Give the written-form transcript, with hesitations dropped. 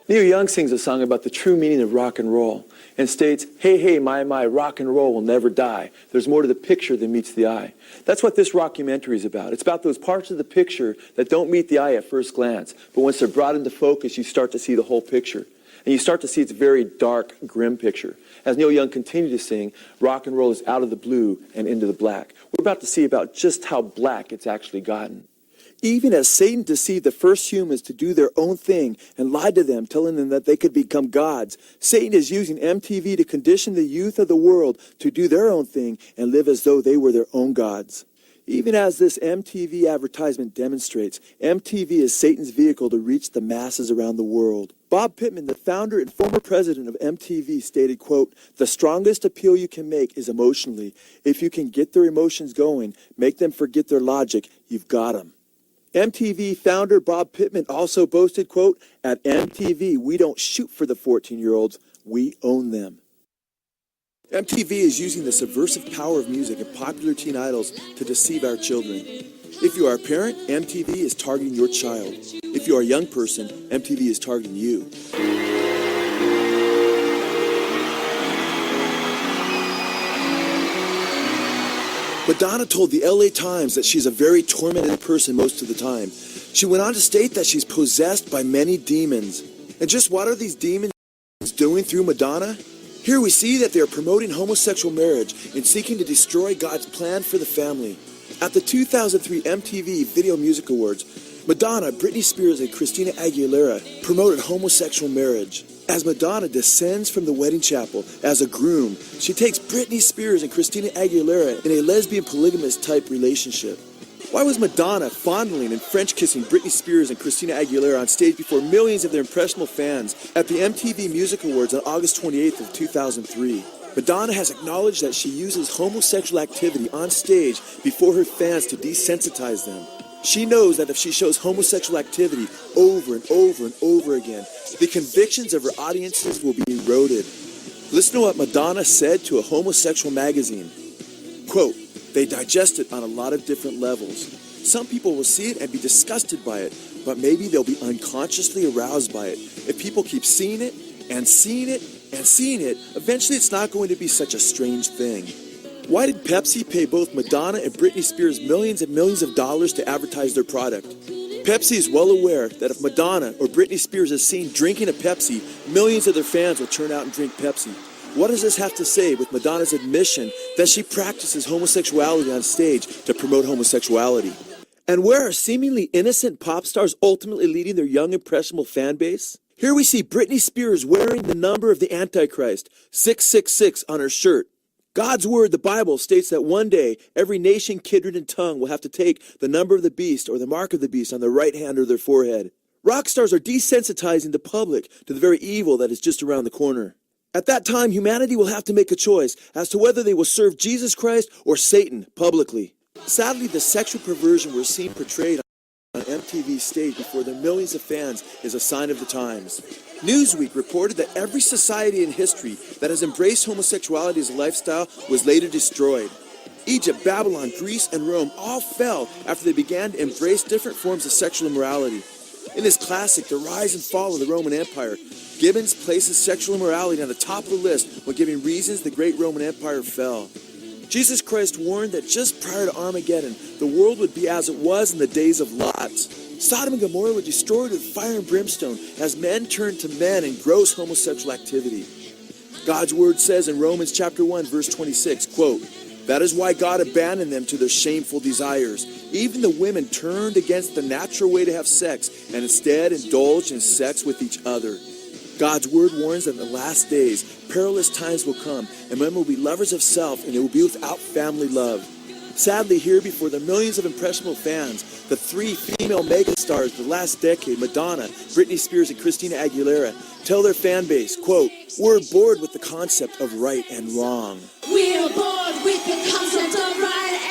Neil Young sings a song about the true meaning of rock and roll and states, hey, hey, my, rock and roll will never die. There's more to the picture than meets the eye. That's what this rockumentary is about. It's about those parts of the picture that don't meet the eye at first glance, but once they're brought into focus, you start to see the whole picture. And you start to see its very dark, grim picture. As Neil Young continued to sing, rock and roll is out of the blue and into the black. We're about to see about just how black it's actually gotten. Even as Satan deceived the first humans to do their own thing and lied to them, telling them that they could become gods, Satan is using MTV to condition the youth of the world to do their own thing and live as though they were their own gods. Even as this MTV advertisement demonstrates, MTV is Satan's vehicle to reach the masses around the world. Bob Pittman, the founder and former president of MTV, stated, quote, "The strongest appeal you can make is emotionally. If you can get their emotions going, make them forget their logic, you've got them." MTV founder Bob Pittman also boasted, quote, "At MTV, we don't shoot for the 14-year-olds, we own them." MTV is using the subversive power of music and popular teen idols to deceive our children. If you are a parent, MTV is targeting your child. If you are a young person, MTV is targeting you. Madonna told the LA Times that she's a very tormented person most of the time. She went on to state that she's possessed by many demons. And just what are these demons doing through Madonna? Here we see that they are promoting homosexual marriage and seeking to destroy God's plan for the family. At the 2003 MTV Video Music Awards, Madonna, Britney Spears, and Christina Aguilera promoted homosexual marriage. As Madonna descends from the wedding chapel as a groom, she takes Britney Spears and Christina Aguilera in a lesbian polygamous type relationship. Why was Madonna fondling and French kissing Britney Spears and Christina Aguilera on stage before millions of their impressionable fans at the MTV Music Awards on August 28th of 2003? Madonna has acknowledged that she uses homosexual activity on stage before her fans to desensitize them. She knows that if she shows homosexual activity over and over and over again, the convictions of her audiences will be eroded. Listen to what Madonna said to a homosexual magazine. Quote, "They digest it on a lot of different levels. Some people will see it and be disgusted by it, but maybe they'll be unconsciously aroused by it. If people keep seeing it and seeing it and seeing it, eventually it's not going to be such a strange thing." Why did Pepsi pay both Madonna and Britney Spears millions and millions of dollars to advertise their product? Pepsi is well aware that if Madonna or Britney Spears is seen drinking a Pepsi, millions of their fans will turn out and drink Pepsi. What does this have to say with Madonna's admission that she practices homosexuality on stage to promote homosexuality? And where are seemingly innocent pop stars ultimately leading their young, impressionable fan base? Here we see Britney Spears wearing the number of the Antichrist, 666, on her shirt. God's word, the Bible, states that one day every nation, kindred, and tongue will have to take the number of the beast or the mark of the beast on their right hand or their forehead. Rock stars are desensitizing the public to the very evil that is just around the corner. At that time, humanity will have to make a choice as to whether they will serve Jesus Christ or Satan publicly. Sadly, the sexual perversion we're seeing portrayed on MTV's stage before the millions of fans is a sign of the times. Newsweek reported that every society in history that has embraced homosexuality as a lifestyle was later destroyed. Egypt, Babylon, Greece, and Rome all fell after they began to embrace different forms of sexual immorality. In this classic, The Rise and Fall of the Roman Empire, Gibbons places sexual immorality on the top of the list when giving reasons the great Roman Empire fell. Jesus Christ warned that just prior to Armageddon, the world would be as it was in the days of Lot. Sodom and Gomorrah were destroyed with fire and brimstone as men turned to men in gross homosexual activity. God's word says in Romans chapter 1, verse 26, quote, "That is why God abandoned them to their shameful desires. Even the women turned against the natural way to have sex and instead indulged in sex with each other." God's word warns that in the last days, perilous times will come, and men will be lovers of self, and they will be without family love. Sadly, here before the millions of impressionable fans, the three female megastars of the last decade, Madonna, Britney Spears, and Christina Aguilera, tell their fan base, quote, "We're bored with the concept of right and wrong." We're bored with the concept of right